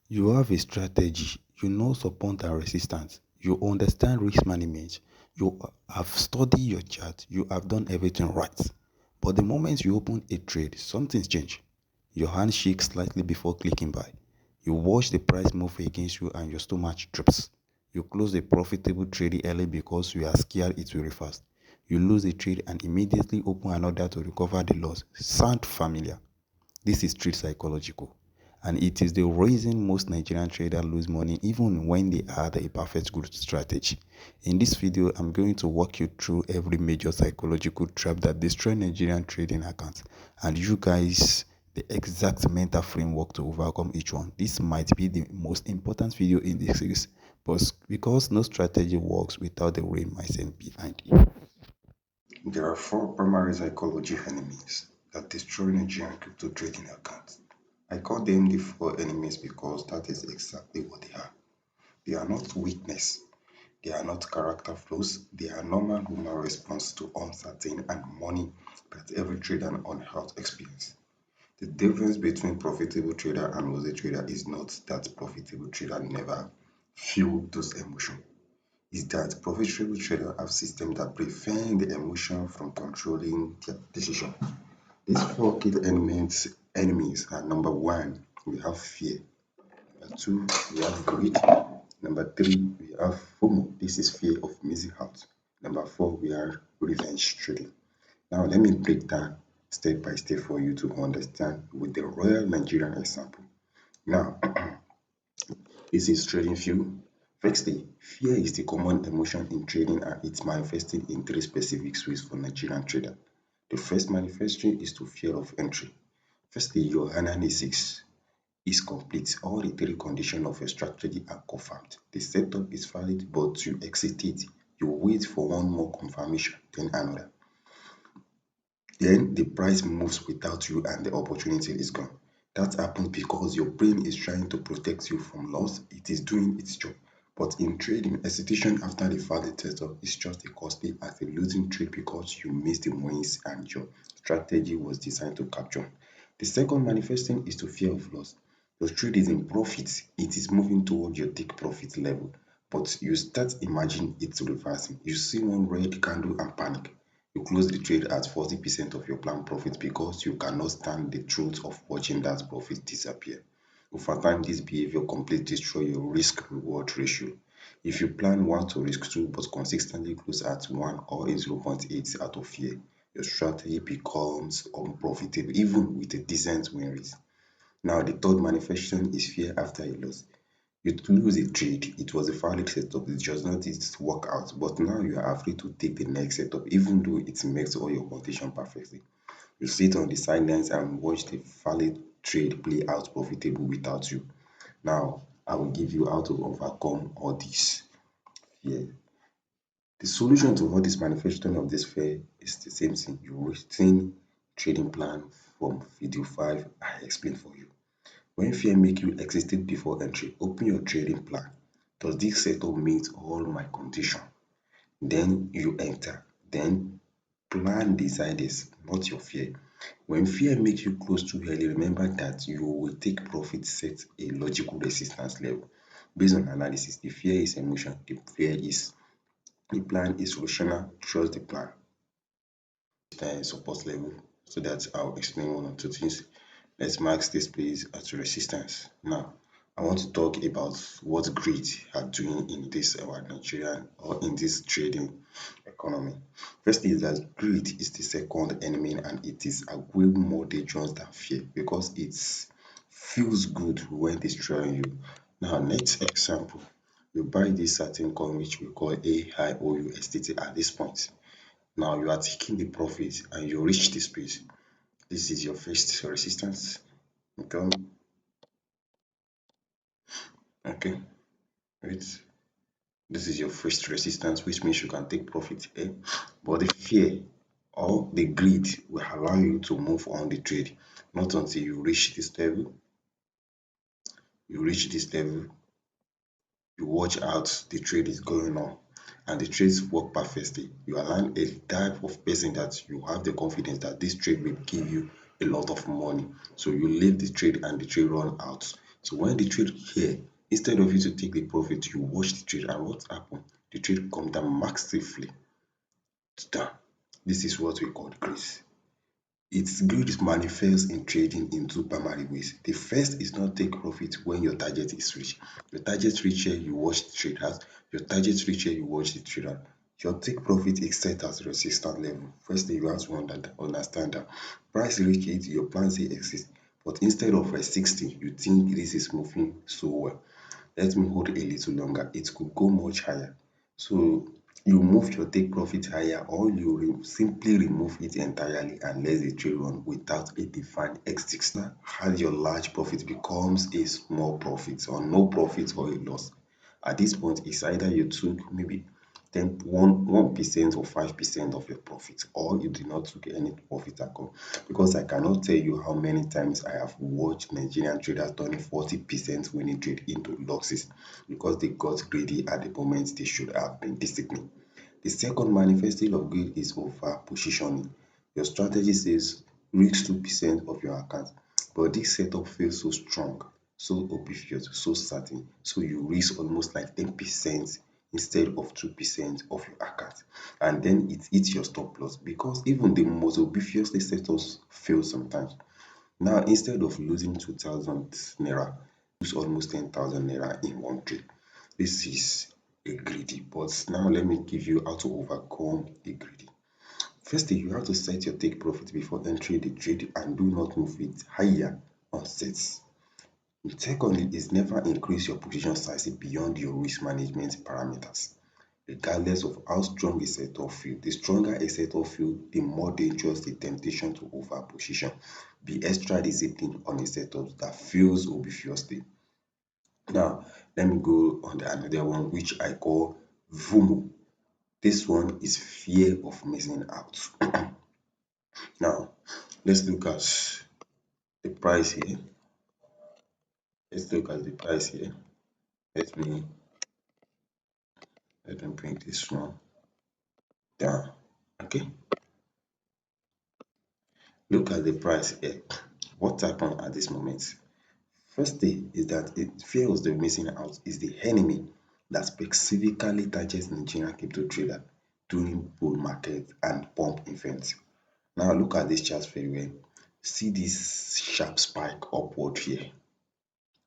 You have a strategy, you know support and resistance, you understand risk management, you have studied your chart, you have done everything right. But the moment you open a trade, something's changed. Your hand shakes slightly before clicking buy. You watch the price move against you and your stomach trips. You close a profitable trade early because you are scared it will reverse. You lose a trade and immediately open another to recover the loss. Sound familiar? This is trade psychological, and it is the reason most Nigerian traders lose money even when they had a perfect good strategy. In this video, I'm going to walk you through every major psychological trap that destroy Nigerian trading accounts, and you guys the exact mental framework to overcome each one. This might be the most important video in this series, but because no strategy works without the real mindset behind it. There are four primary psychology enemies that destroy Nigerian crypto trading accounts. I call them the four enemies because that is exactly what they are. They are not weakness, they are not character flaws, they are normal human response to uncertainty and money that every trader on earth experience. The difference between profitable trader and loser trader is not that profitable trader never feel those emotions. Is that profitable traders have systems that prevent the emotion from controlling their decision. These four key enemies are: number one, we have fear. Number two, we have greed. Number three, we have FOMO. This is fear of missing out. Number four, we are revenge trading. Now, let me break down step by step for you to understand with the Royal Nigerian example. Now, this is trading view. Firstly, fear is the common emotion in trading and it's manifested in three specific ways for Nigerian trader. The first manifestation is to fear of entry. Firstly, your analysis is complete. All the three conditions of your strategy are confirmed. The setup is valid, but you exit it. You wait for one more confirmation, then another. Then the price moves without you and the opportunity is gone. That happens because your brain is trying to protect you from loss. It is doing its job. But in trading, hesitation after the valid setup is just as costly as a losing trade because you missed the wins and your strategy was designed to capture. The second manifesting is to fear of loss. Your trade is in profit. It is moving toward your take profit level. But you start imagining it reversing. You see one red candle and panic. You close the trade at 40% of your planned profit because you cannot stand the truth of watching that profit disappear. Over time, this behavior completely destroys your risk reward ratio. If you plan 1 to risk 2 but consistently close at 1 or 0.8 out of fear, your strategy becomes unprofitable even with a decent win rate. Now, the third manifestation is fear after a loss. You lose a trade, it was a valid setup, it just not its work out, but now you are afraid to take the next setup, even though it makes all your condition perfectly. You sit on the sidelines and watch the valid trade play out profitable without you. Now, I will give you how to overcome all this fear. The solution to all this manifestation of this fear is the same thing. You routine trading plan from video 5 I explained for you. When fear make you exit before entry, open your trading plan. Does this setup meet all my condition? Then you enter. Then plan decide this, not your fear. When fear makes you close too early, remember that you will take profit set a logical resistance level. Based on analysis, the fear is emotion, the plan is rational, trust the plan. Support level so that I'll explain one or two things. Let's mark this place as resistance. Now, I want to talk about what greed are doing in this our Nigerian or in this trading economy. Firstly, is that greed is the second enemy and it is a way more dangerous than fear because it feels good when destroying you. Now, next example, you buy this certain coin which we call AIOUSDT at this point. Now you are taking the profit and you reach this place. This is your first resistance. Okay, okay, wait. This is your first resistance, which means you can take profit. Eh? But the fear or the greed will allow you to move on the trade. Not until you reach this level. You reach this level, you watch out the trade is going on and the trades work perfectly. You are now a type of person that you have the confidence that this trade will give you a lot of money. So you leave the trade and the trade run out. So when the trade here, instead of you to take the profit, you watch the trade, and what happened? The trade come down massively down. This is what we call grace. Its greed manifests in trading in two primary ways. The first is not take profit when your target is reached. Your target reach here, you watch the trade out. Your target reach here, you watch the trade out. Your take profit is set as resistance level. Firstly, you have to understand that price reach it, your plan say exist. But instead of resisting, you think this is moving so well. Let me hold a little longer. It could go much higher. So you move your take profit higher, or you simply remove it entirely and let the trade run without a defined exit. How your large profit becomes a small profit, or no profit or a loss. At this point, it's either you took maybe 1% or 5% of your profit, or you did not took any profit at all. Because I cannot tell you how many times I have watched Nigerian traders turning 40% winning trade into losses because they got greedy at the moment they should have been disciplined. The second manifestation of greed is over positioning. Your strategy says risk 2% of your account, but this setup feels so strong, so obvious, so certain. So you risk almost like 10% instead of 2% of your account. And then it eats your stop loss because even the most obviously setups fail sometimes. Now, instead of losing 2,000 naira, lose almost 10,000 naira in one trade. This is a greedy. But now let me give you how to overcome a greedy. Firstly, you have to set your take profit before entering the trade and do not move it higher on sets. Secondly, is never increase your position size beyond your risk management parameters. Regardless of how strong a setup feels, the stronger a setup feels, the more dangerous the temptation to overposition. Be extra disciplined on a setup that feels obviously. Now, let me go on the another one, which I call FOMO. This one is fear of missing out. Now, let's look at the price here. Let's look at the price here. Let me let me bring this one down. Okay, look at the price here. What happened at this moment? First thing is that fear of the missing out is the enemy that specifically targets Nigerian crypto trader during bull market and pump events. Now look at this chart very well. See this sharp spike upward here.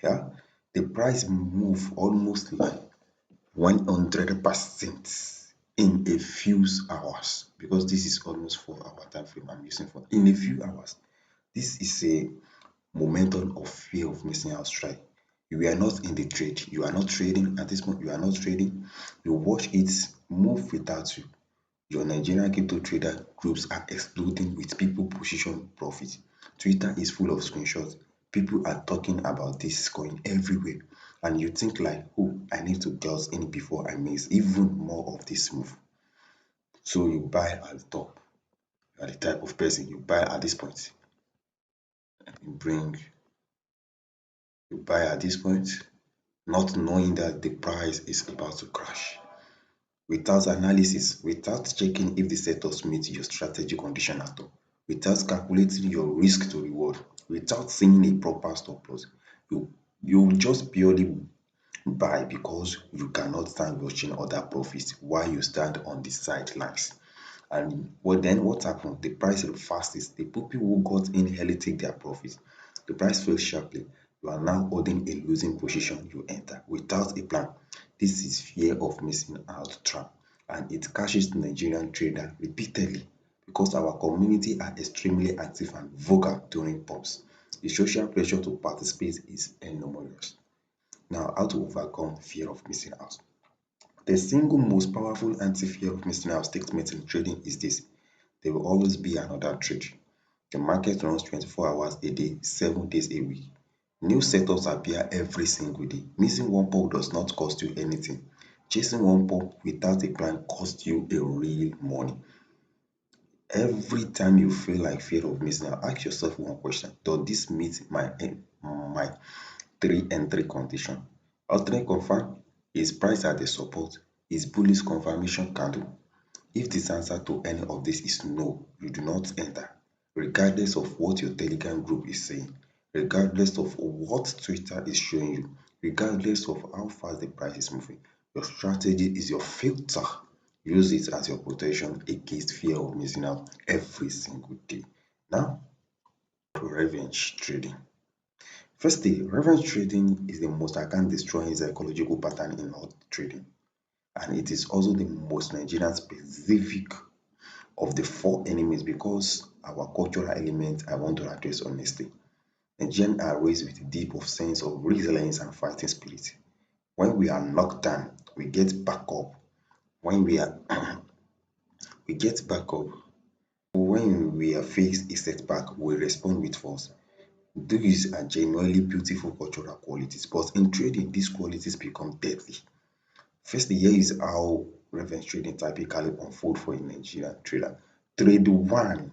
Yeah, the price move almost like 100% in a few hours, because this is almost 4 hour time frame I'm using for in a few hours. This is a momentum of fear of missing out strike. You are not in the trade, you are not trading at this point, you are not trading, you watch it move without you. Your Nigerian crypto trader groups are exploding with people position profit. Twitter is full of screenshots. People are talking about this coin everywhere. And you think like, oh, I need to get in before I miss even more of this move. So you buy at the top. You are the type of person you buy at this point. You bring, you buy at this point, not knowing that the price is about to crash. Without analysis, without checking if the setups meet your strategy condition at all, without calculating your risk to reward, without seeing a proper stop loss, you just purely buy because you cannot stand watching other profits while you stand on the sidelines. And what happened? The price fastest. The people who got in early take their profit. The price fell sharply. You are now holding a losing position you enter without a plan. This is fear of missing out trap, and it catches Nigerian trader repeatedly because our community are extremely active and vocal during pumps. The social pressure to participate is enormous. Now, how to overcome fear of missing out? The single most powerful anti-fear of missing out statement in trading is this: there will always be another trade. The market runs 24 hours a day, 7 days a week. New setups appear every single day. Missing one pump does not cost you anything. Chasing one pump without a plan costs you a real money. Every time you feel like fear of missing out, ask yourself one question: does this meet my three entry condition? Alternate confirm, is price at the support, is bullish confirmation candle. If this answer to any of this is no, you do not enter, regardless of what your Telegram group is saying, regardless of what Twitter is showing you, regardless of how fast the price is moving. Your strategy is your filter. Use it as your protection against fear of missing out every single day. Now, revenge trading. Firstly, revenge trading is the most account destroying psychological pattern in all trading, and it is also the most Nigerian specific of the four enemies because our cultural element I want to address honestly. Nigerians are raised with a deep of sense of resilience and fighting spirit. When we are knocked down, we get back up. When we are we get back up. When we are faced a setback, we respond with force. These are genuinely beautiful cultural qualities, but in trading, these qualities become deadly. Firstly, here is how revenge trading typically unfold for a Nigerian trader. Trade one,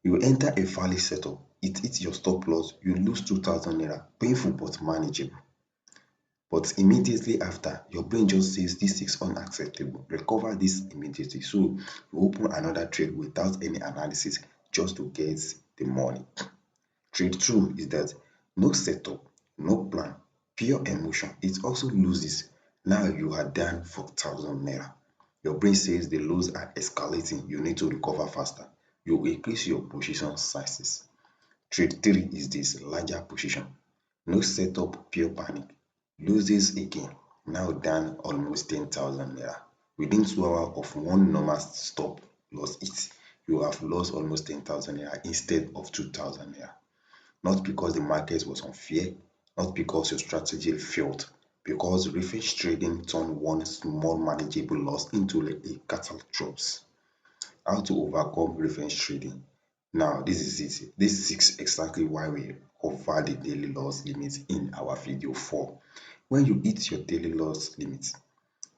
you enter a fairly setup, it hits your stop loss, you lose 2,000 naira, painful but manageable. But immediately after, your brain just says this is unacceptable. Recover this immediately. So you open another trade without any analysis just to get the money. Trade two is that no setup, no plan, pure emotion. It also loses. Now you are down 4,000 naira. Your brain says the lows are escalating. You need to recover faster. You increase your position sizes. Trade three is this larger position. No setup, pure panic. Loses again. Now down almost 10,000 naira. Within 2 hours of one normal stop loss hit, you have lost almost 10,000 naira instead of 2,000 naira. Not because the market was unfair, not because your strategy failed, because reverse trading turned one small manageable loss into a catastrophe. How to overcome revenge trading. Now, this is it. This is exactly why we cover the daily loss limit in our video 4. When you hit your daily loss limit,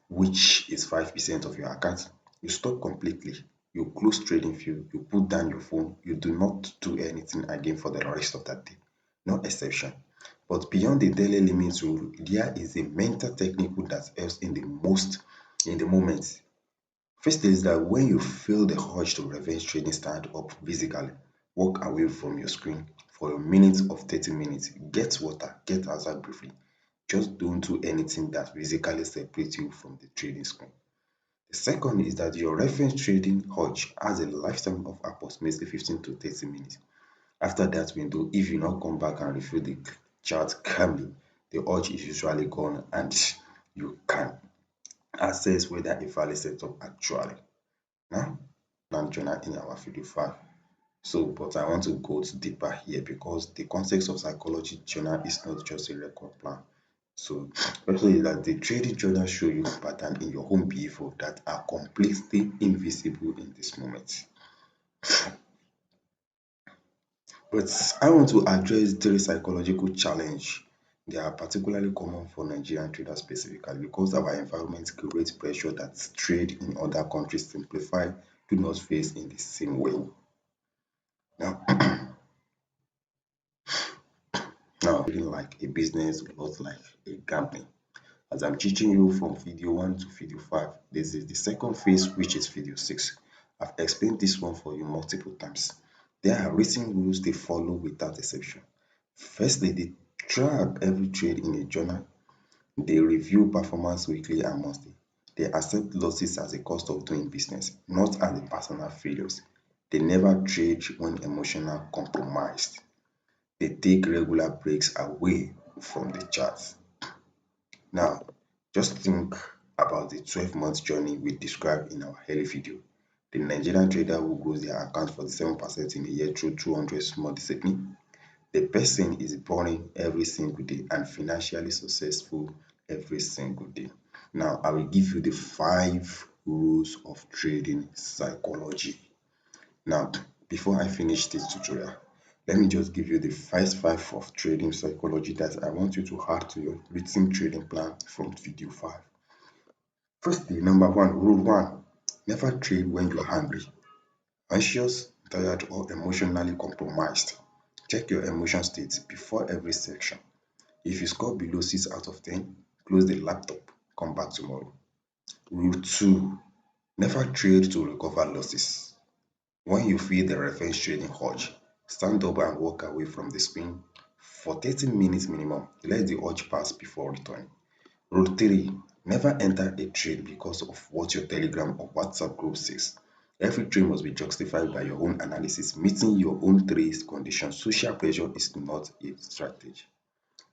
which is 5% of your account, you stop completely. You close trading view, you put down your phone, you do not do anything again for the rest of that day. No exception. But beyond the daily limit rule, there is a mental technique that helps in the moment. First is that when you feel the urge to revenge trading, stand up physically, walk away from your screen for a minute of 30 minutes, get water, get outside briefly. Just don't do anything that physically separates you from the trading screen. The second is that your reference trading urge has a lifetime of approximately 15 to 30 minutes. After that window, if you not come back and refill the chart calmly, the urge is usually gone and you can assess whether a valid setup actually. Now, plan journal in our video 5. So, but I want to go deeper here because the context of psychology journal is not just a record plan. So, firstly, that the trading journal show you pattern in your own behavior that are completely invisible in this moment. But I want to address three psychological challenge. They are particularly common for Nigerian traders specifically because our environment creates pressure that trade in other countries simplify do not face in the same way. Now, trading like a business, not like a gambling. As I'm teaching you from video 1 to video 5, this is the second phase, which is video 6. I've explained this one for you multiple times. There are written rules they follow without exception. Firstly, they track every trade in a journal. They review performance weekly and monthly. They accept losses as a cost of doing business, not as a personal failures. They never trade when emotional compromised. They take regular breaks away from the charts. Now, just think about the 12-month journey we described in our early video. The Nigerian trader who grows their account 47% in a year through 200 small discipline. The person is boring every single day and financially successful every single day. Now, I will give you the 5 rules of trading psychology. Now, before I finish this tutorial, let me just give you the first 5 of trading psychology that I want you to add to your written trading plan from video 5. Firstly, number 1, rule 1, never trade when you're hungry, anxious, tired, or emotionally compromised. Check your emotion state before every section. If you score below 6 out of 10, close the laptop, come back tomorrow. Rule 2, never trade to recover losses. When you feel the revenge trading urge, stand up and walk away from the screen. for 30 minutes minimum. Let the urge pass before returning. Rule 3. Never enter a trade because of what your Telegram or WhatsApp group says. Every trade must be justified by your own analysis, meeting your own trade conditions. Social pressure is not a strategy.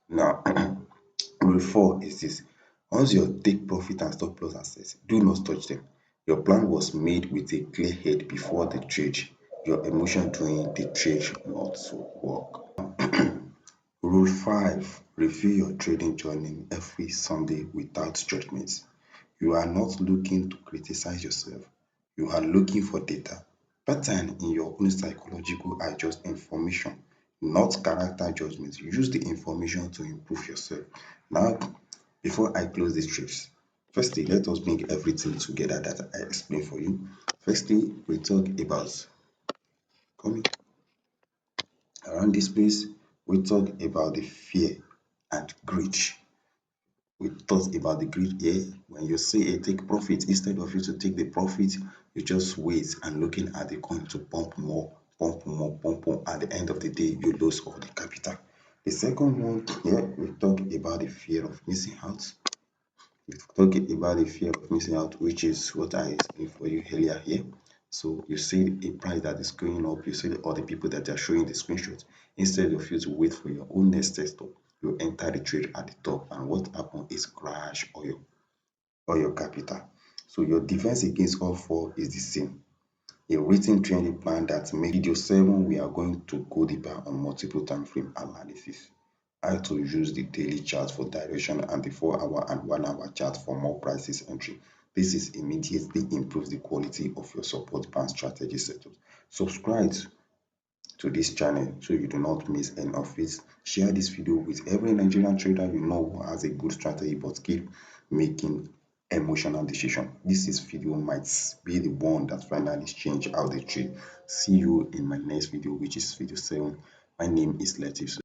Now, rule 4 is this. Once your take profit and stop loss are set, do not touch them. Your plan was made with a clear head before the trade. Your emotion during the trade not to work. Rule 5. Review your trading journey every Sunday without judgment. You are not looking to criticize yourself. You are looking for data. Pattern in your own psychological are just information, not character judgment. Use the information to improve yourself. Now, before I close this trips, firstly, let us bring everything together that I explained for you. Firstly, we talk about coming around this place, we talk about the fear and greed. We talked about the greed here. When you say a take profit, instead of you to take the profit, you just wait and looking at the coin to pump more, pump more, pump more. At the end of the day, you lose all the capital. The second one here, we talk about the fear of missing out. We talk about the fear of missing out, which is what I explained for you earlier here. So you see a price that is going up, you see all the people that are showing the screenshots. Instead of you to wait for your own next test up, you enter the trade at the top, and what happens is crash all your capital. So your defense against all four is the same. A written training plan that makes video 7 we are going to go deeper on multiple time frame analysis. How to use the daily chart for direction and the 4-hour and 1-hour chart for more prices entry. This is immediately improves the quality of your support band strategy setup. Subscribe to this channel so you do not miss any of it. Share this video with every Nigerian trader you know who has a good strategy but keep making emotional decision. This video might be the one that finally change how they trade. See you in my next video, which is video 7. My name is Latif.